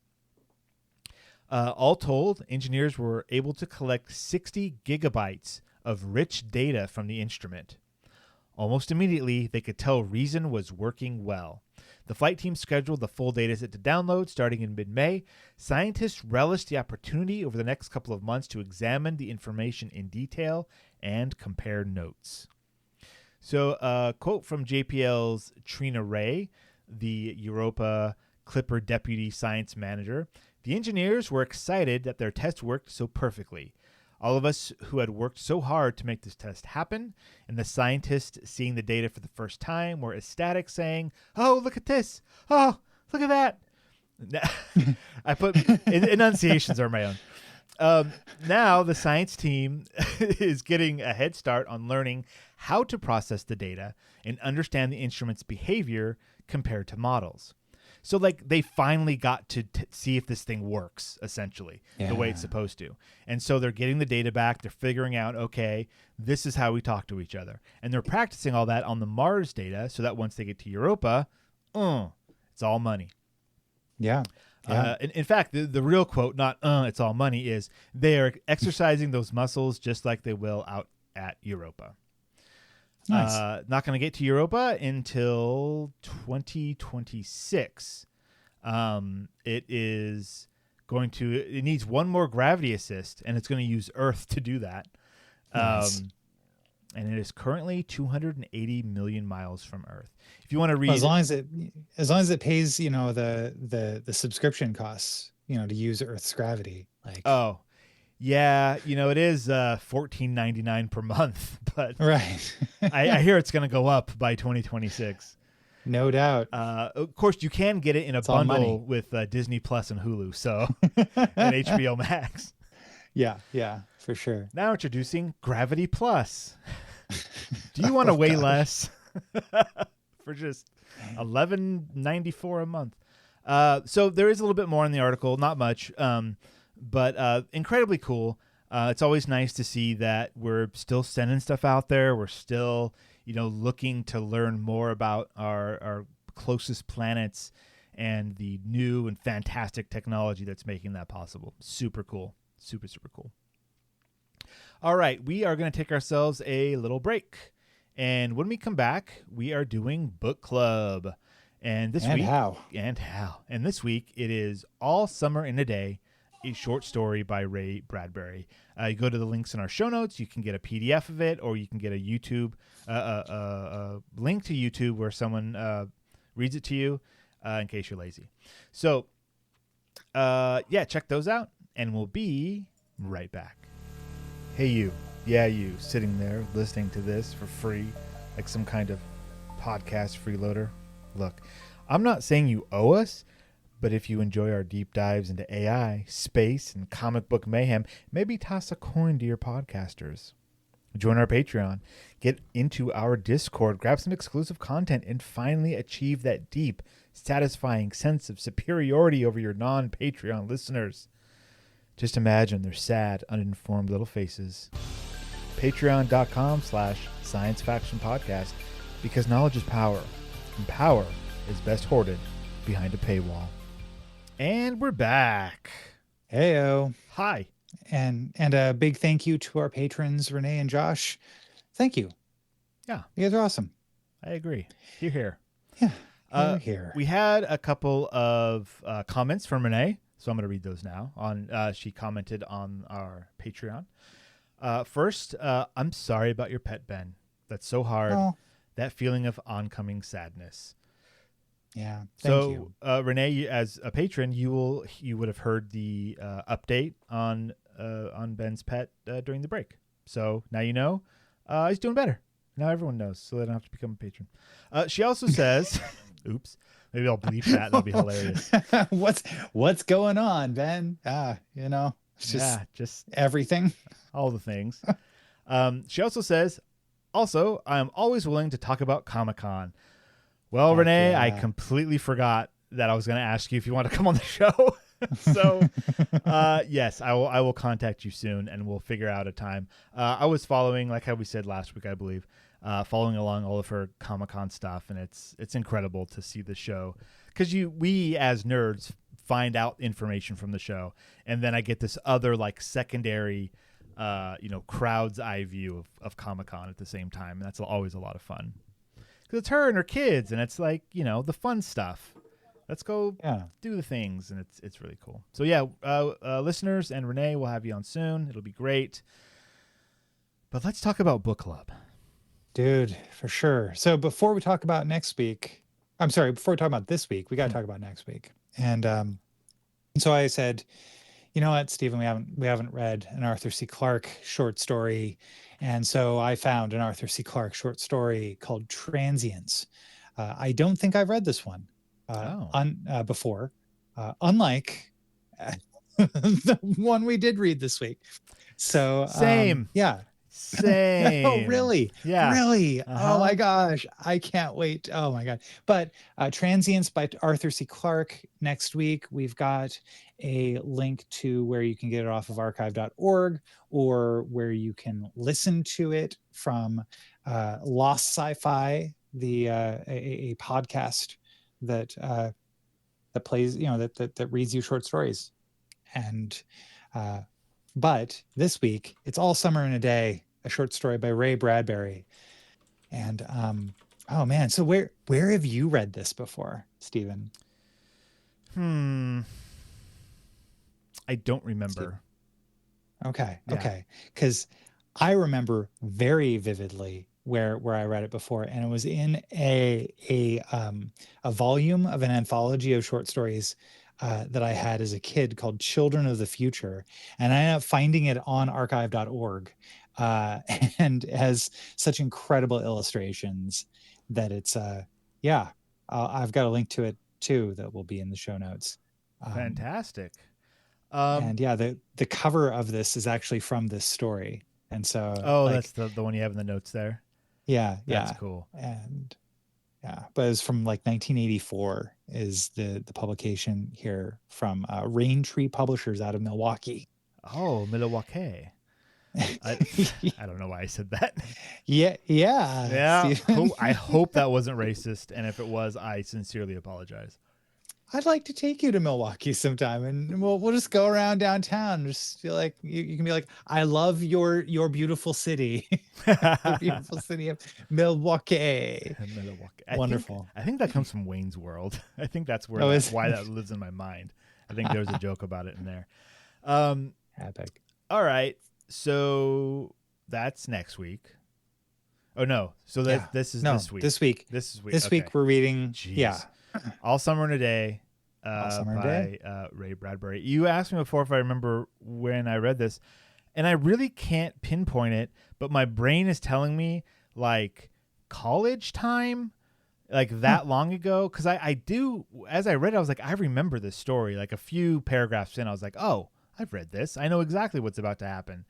All told, engineers were able to collect 60 gigabytes of rich data from the instrument. Almost immediately, they could tell Reason was working well. The flight team scheduled the full dataset to download starting in mid-May. Scientists relished the opportunity over the next couple of months to examine the information in detail and compare notes. So a quote from JPL's Trina Ray, the Europa Clipper deputy science manager: "The engineers were excited that their test worked so perfectly. All of us who had worked so hard to make this test happen, and the scientists seeing the data for the first time were ecstatic, saying, 'Oh, look at this! Oh, look at that!'" I put enunciations are my own. Now the science team is getting a head start on learning how to process the data and understand the instrument's behavior compared to models. So they finally got to see if this thing works, essentially, the way it's supposed to. And so they're getting the data back. They're figuring out, okay, this is how we talk to each other. And they're practicing all that on the Mars data so that once they get to Europa, it's all money. Yeah. In fact, the real quote, not it's all money, is they are exercising those muscles just like they will out at Europa. Nice. Not going to get to Europa until 2026. It needs one more gravity assist, and it's going to use Earth to do that. Nice. And it is currently 280 million miles from Earth. If you want to read, as long as it pays, the subscription costs, to use Earth's gravity. Yeah, it is $14.99 per month, but right. I hear it's going to go up by 2026. No doubt. Of course, you can get it in a bundle with Disney Plus and Hulu, so and HBO Max. Yeah, for sure. Now introducing Gravity Plus. Do you want to weigh less for just $11.94 a month? So there is a little bit more in the article, not much. But incredibly cool. It's always nice to see that we're still sending stuff out there. We're still, looking to learn more about our closest planets and the new and fantastic technology that's making that possible. Super cool. Super, super cool. All right, we are going to take ourselves a little break. And when we come back, we are doing book club. And this week, And this week, it is All Summer in a Day, a short story by Ray Bradbury. You go to the links in our show notes. You can get a PDF of it, or you can get a YouTube link to YouTube where someone reads it to you in case you're lazy. So, check those out, and we'll be right back. Hey, you. Yeah, you sitting there listening to this for free, like some kind of podcast freeloader. Look, I'm not saying you owe us, but if you enjoy our deep dives into AI, space, and comic book mayhem, maybe toss a coin to your podcasters. Join our Patreon, get into our Discord, grab some exclusive content, and finally achieve that deep, satisfying sense of superiority over your non-Patreon listeners. Just imagine their sad, uninformed little faces. Patreon.com/Science Faction Podcast, because knowledge is power, and power is best hoarded behind a paywall. And we're back. Heyo. Hi. And a big thank you to our patrons, Renee and Josh. Thank you. Yeah. You guys are awesome. I agree. You're here. Yeah. Here. We had a couple of comments from Renee, so I'm going to read those now. She commented on our Patreon. First, I'm sorry about your pet, Ben. That's so hard. Oh. That feeling of oncoming sadness. Yeah. Thank you. Renee, as a patron, you would have heard the update on Ben's pet during the break. So now you know he's doing better. Now everyone knows, so they don't have to become a patron. She also says, "Oops, maybe I'll bleep that. That'll be hilarious." What's going on, Ben? It's just everything, all the things. She also says, "Also, I am always willing to talk about Comic-Con." Well, Renee, I completely forgot that I was going to ask you if you want to come on the show. So, yes, I will contact you soon, and we'll figure out a time. I was following, like how we said last week, I believe, following along all of her Comic-Con stuff, and it's incredible to see the show, because we as nerds find out information from the show, and then I get this other like secondary, crowd's eye view of Comic-Con at the same time, and that's always a lot of fun. Because it's her and her kids, and it's like, the fun stuff. Let's go do the things, and it's really cool. So, yeah, listeners and Renee, we'll have you on soon. It'll be great. But let's talk about book club. Dude, for sure. So before we talk about this week, we got to talk about next week. And so I said, you know what, Stephen, we haven't read an Arthur C. Clarke short story. And so I found an Arthur C. Clarke short story called Transience. I don't think I've read this one before, unlike the one we did read this week. So same. Same. Oh, really? Yeah. Really? Oh my gosh. I can't wait. Oh my God. But Transience by Arthur C. Clarke. Next week, we've got a link to where you can get it off of archive.org, or where you can listen to it from Lost Sci-Fi, a podcast that plays, that reads you short stories. And but this week, it's All Summer in a Day, a short story by Ray Bradbury. And oh man, so where have you read this before, Stephen? I don't remember. Okay. Because I remember very vividly where I read it before, and it was in a volume of an anthology of short stories that I had as a kid called Children of the Future. And I ended up finding it on archive.org, and it has such incredible illustrations that it's, I've got a link to it too that will be in the show notes. Fantastic. And the cover of this is actually from this story. And so, that's the one you have in the notes there. Yeah. That's cool. And but it's from like 1984 is the publication here from Rain Tree Publishers out of Milwaukee. Oh, Milwaukee. I don't know why I said that. Yeah. I hope that wasn't racist, and if it was, I sincerely apologize. I'd like to take you to Milwaukee sometime, and we'll just go around downtown. Just feel like you can be like, I love your beautiful city, the beautiful city of Milwaukee. Wonderful. I think that comes from Wayne's World. I think that's why that lives in my mind. I think there's a joke about it in there. Epic. All right, so that's next week. Oh no, so this is this week. This week we're reading. Jeez. Yeah. All Summer in a Day by Ray Bradbury. You asked me before if I remember when I read this, and I really can't pinpoint it, but my brain is telling me like college time, like that long ago. Because I do, as I read it, I was like, I remember this story. Like a few paragraphs in, I was like, oh, I've read this. I know exactly what's about to happen.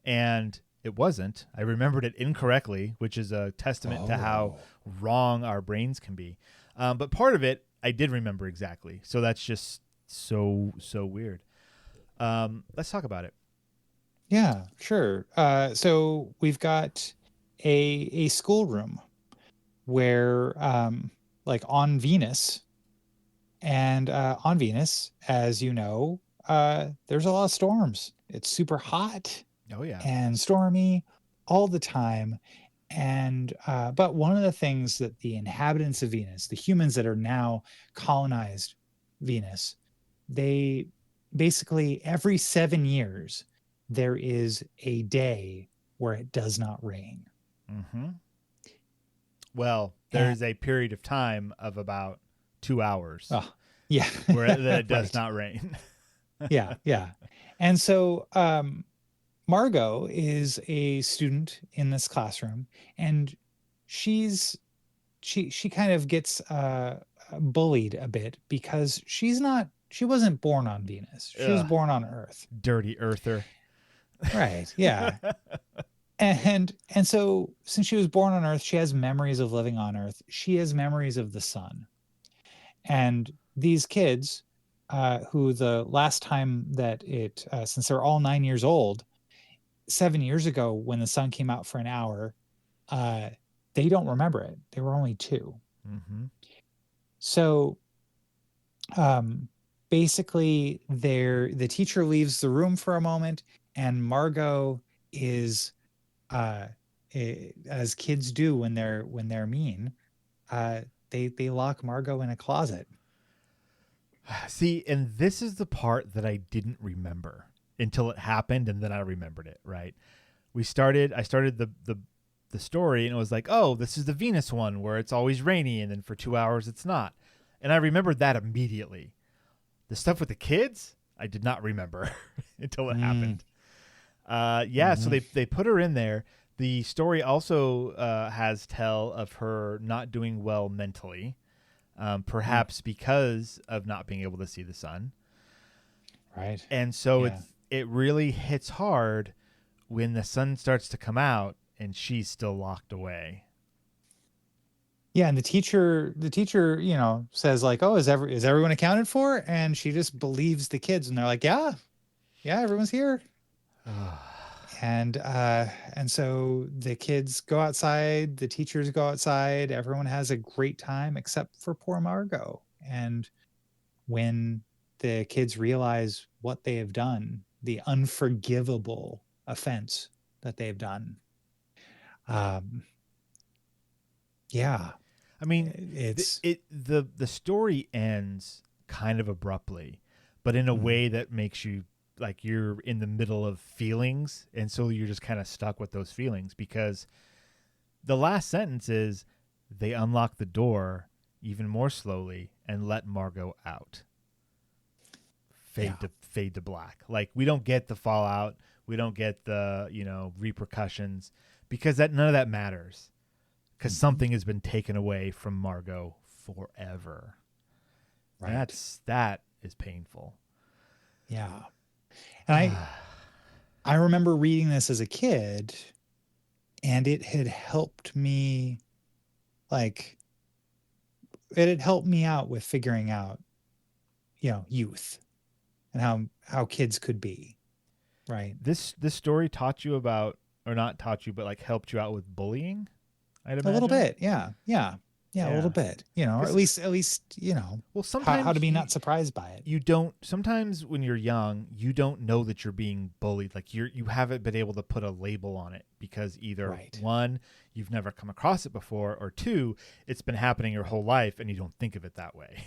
And it wasn't. I remembered it incorrectly, which is a testament to how wrong our brains can be. But part of it I did remember exactly. So that's just so weird. Let's talk about it. Yeah, sure. So we've got a schoolroom where, like on Venus, and on Venus, as you know, there's a lot of storms. It's super hot Oh yeah. and stormy all the time. And but one of the things that the inhabitants of Venus, the humans that are now colonized Venus, they basically every 7 years there is a day where it does not rain. Mm-hmm. Well, And there's a period of time of about 2 hours oh, yeah, where it does right. not rain. Yeah, yeah. And so Margot is a student in this classroom, and she's she kind of gets bullied a bit because she wasn't born on Venus. She was Ugh, born on Earth. dirty earther. Right. Yeah. And so since she was born on Earth, she has memories of living on Earth. She has memories of the sun. And these kids, who the last time that since they're all 9 years old, 7 years ago when the sun came out for an hour, uh, they don't remember it. They were only 2. Mm-hmm. So basically, the teacher leaves the room for a moment, and Margot is, as kids do when they're mean, they lock Margot in a closet. See, and this is the part that I didn't remember until it happened, and then I remembered it. Right? I started the story, and it was like, oh, this is the Venus one where it's always rainy, and then for 2 hours it's not. And I remembered that immediately. The stuff with the kids, I did not remember until it happened. Yeah, so they put her in there. The story also has tell of her not doing well mentally, perhaps because of not being able to see the sun. Right. And so Yeah. it really hits hard when the sun starts to come out and she's still locked away. Yeah, and the teacher, says like, "Oh, is everyone accounted for?" And she just believes the kids, and they're like, "Yeah, yeah, everyone's here." And so the kids go outside, the teachers go outside, everyone has a great time except for poor Margot. And when the kids realize what they have done, the unforgivable offense that they've done, um, yeah, I mean, it's the story ends kind of abruptly, but in a way that makes you like you're in the middle of feelings, and so you're just kind of stuck with those feelings because the last sentence is they unlock the door even more slowly and let Margot out. Fade to black. Like we don't get the fallout, we don't get the repercussions because none of that matters. Because something has been taken away from Margot forever. right. That is painful. Yeah. And I remember reading this as a kid, and it had helped me, like, it had helped me out with figuring out, youth and how kids could be. Right. This story taught you about, or not taught you, but like helped you out with bullying, I'd imagine. A little bit. Yeah. Yeah. Yeah. A little bit, or at least, well, sometimes how to be not surprised by it. You don't, sometimes when you're young, you don't know that you're being bullied. Like you haven't been able to put a label on it because either one, you've never come across it before, or two, it's been happening your whole life and you don't think of it that way.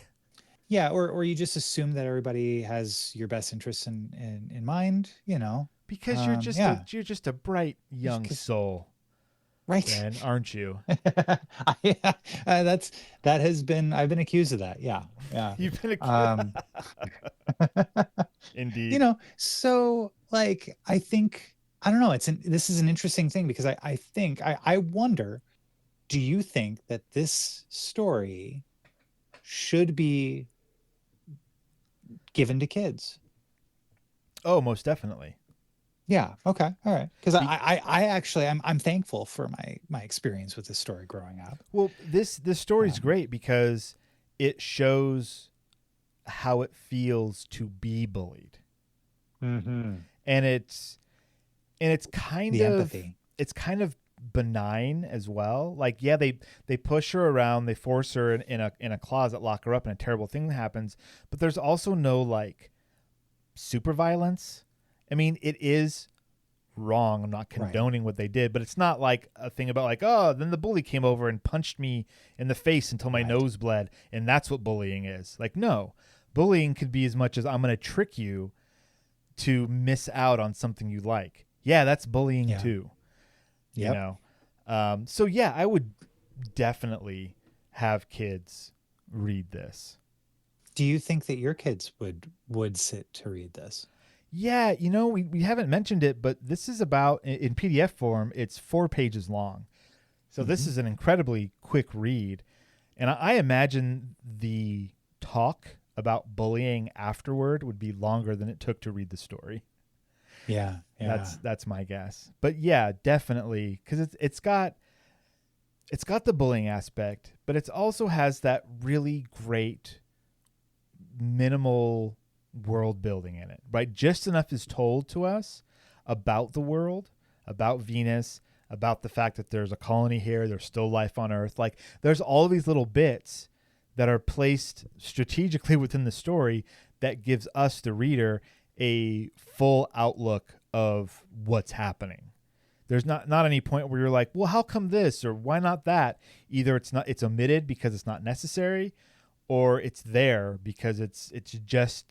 Yeah. Or you just assume that everybody has your best interests in mind, Because you're just a bright young soul. Right. Ben, aren't you? That has been, I've been accused of that. Yeah. Yeah. You've been accused. Indeed. So like, I think, I don't know. This is an interesting thing because I wonder, do you think that this story should be given to kids? Oh, most definitely. Yeah. Okay. All right. Because I actually I'm thankful for my experience with this story growing up. Well, this story is great because it shows how it feels to be bullied. Mm-hmm. and it's kind The of empathy. it's kind of benign as well. Like, yeah, they push her around, they force her in a closet, lock her up, and a terrible thing happens. But there's also no like super violence. I mean, it is wrong. I'm not condoning what they did, but it's not like a thing about like, oh, then the bully came over and punched me in the face until my nose bled, and that's what bullying is. Like, no, bullying could be as much as I'm going to trick you to miss out on something you like. Yeah, that's bullying too. You know? So yeah, I would definitely have kids read this. Do you think that your kids would sit to read this? Yeah, you know, we haven't mentioned it, but this is about, in PDF form, it's 4 pages long. So this is an incredibly quick read. And I imagine the talk about bullying afterward would be longer than it took to read the story. Yeah. That's my guess. But yeah, definitely, because it's got the bullying aspect, but it also has that really great minimal world building in it, right? Just enough is told to us about the world, about Venus, about the fact that there's a colony here, there's still life on Earth. Like, there's all of these little bits that are placed strategically within the story that gives us, the reader, a full outlook of what's happening. There's not any point where you're like, well, how come this or why not that? Either it's omitted because it's not necessary, or it's there because it's just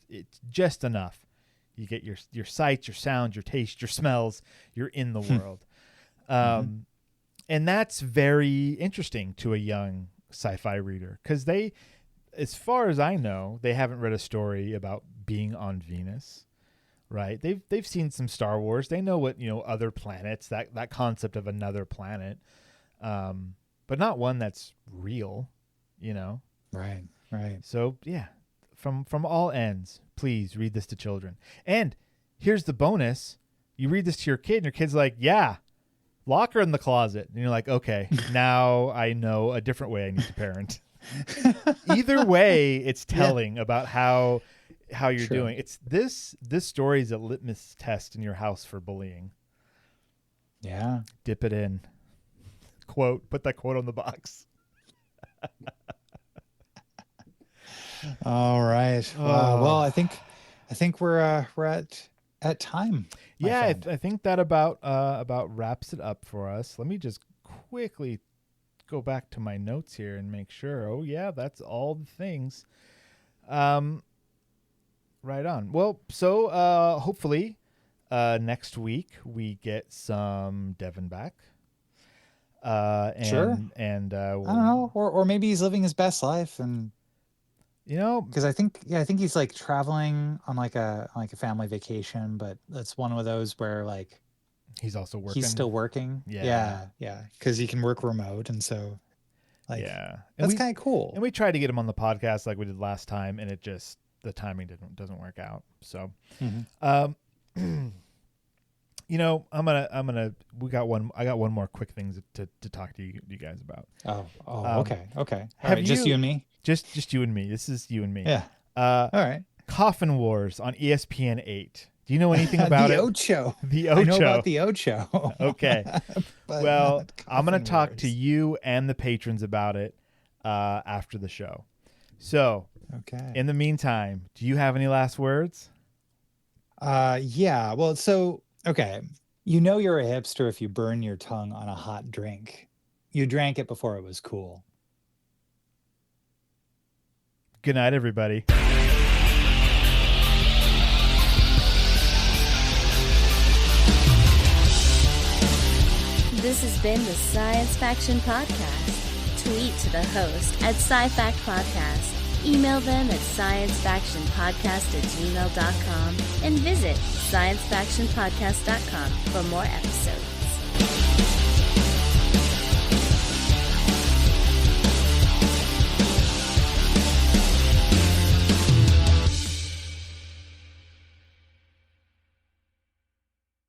enough. You get your sights, your sounds, your taste, your smells. You're in the world, and that's very interesting to a young sci-fi reader, because they, as far as I know, they haven't read a story about being on Venus. Right. They've seen some Star Wars. They know what, other planets, that concept of another planet, but not one that's real, Right. So, yeah, from all ends, please read this to children. And here's the bonus. You read this to your kid and your kid's like, yeah, lock her in the closet. And you're like, okay, now I know a different way I need to parent. Either way, it's telling about how you're doing. It's this story is a litmus test in your house for bullying. Yeah. Dip it in. Quote, put that quote on the box. All right. Well, I think we're at time. Yeah, I think that about wraps it up for us. Let me just quickly go back to my notes here and make sure. Oh yeah, that's all the things. Right on. Well, so hopefully next week we get some Devin back. Sure. And I don't know, or maybe he's living his best life, and because I think he's like traveling on like a family vacation, but that's one of those where like he's also working. He's still working. Yeah. Because he can work remote, and so like that's kind of cool. And we tried to get him on the podcast like we did last time, and it just, the timing doesn't work out. So, I got one more quick thing to talk to you guys about. Okay. All right, just you and me. Just you and me. This is you and me. Yeah. All right. Coffin Wars on ESPN 8. Do you know anything about the it? Ocho. The Ocho. I know about the Ocho. Okay. Well, I'm going to talk to you and the patrons about it after the show. So, okay. In the meantime, do you have any last words? Yeah. Well, so, okay. You're a hipster if you burn your tongue on a hot drink. You drank it before it was cool. Good night, everybody. This has been the Science Faction Podcast. Tweet to the host at SciFact Podcast. Email them at sciencefactionpodcast@gmail.com and visit sciencefactionpodcast.com for more episodes.